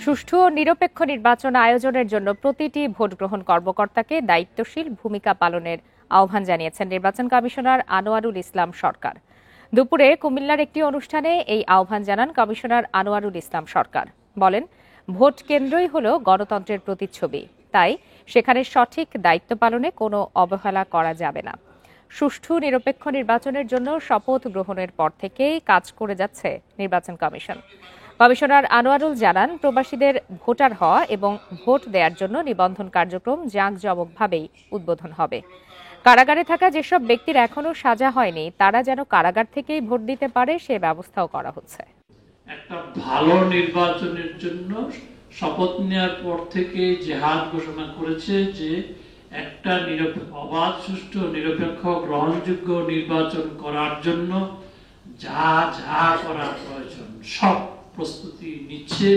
সুষ্ঠু ও নিরপেক্ষ নির্বাচন আয়োজনের জন্য প্রতিটি ভোট গ্রহণ কর্মকর্তাকে দায়িত্বশীল ভূমিকা পালনের আহ্বান জানিয়েছেন নির্বাচন কমিশনার আনোয়ারুল ইসলাম সরকার। দুপুরে কুমিল্লার একটি অনুষ্ঠানে এই আহ্বান জানান কমিশনার আনোয়ারুল ইসলাম সরকার। বলেন, ভোট কেন্দ্রই হলো গণতন্ত্রের প্রতিচ্ছবি, তাই সেখানে সঠিক দায়িত্ব পালনে কোনো অবহেলা করা যাবে না। সুষ্ঠু নিরপেক্ষ নির্বাচনের জন্য শপথ গ্রহণের পর থেকেই কাজ করে যাচ্ছে নির্বাচন কমিশন। কমিশনার আনোয়ারুল জানান, প্রবাসীদের ভোটার হওয়া এবং ভোট দেওয়ার জন্য নিবন্ধন কার্যক্রম জাঁকজমকভাবেই উদ্বোধন হবে। কারাগারে থাকা যেসব ব্যক্তির এখনো সাজা হয়নি তারা যেন কারাগার থেকেই ভোট দিতে পারে সে ব্যবস্থাও করা হচ্ছে। একটা ভালো নির্বাচনের জন্য শপথ নেওয়ার পর থেকে জেহাদ ঘোষণা করেছে যে একটা অবাধ, সুষ্ঠু, নিরপেক্ষ, গ্রহণযোগ্য নির্বাচন করার জন্য যা যা করা প্রয়োজন সব প্রস্তুতি নিচ্ছে।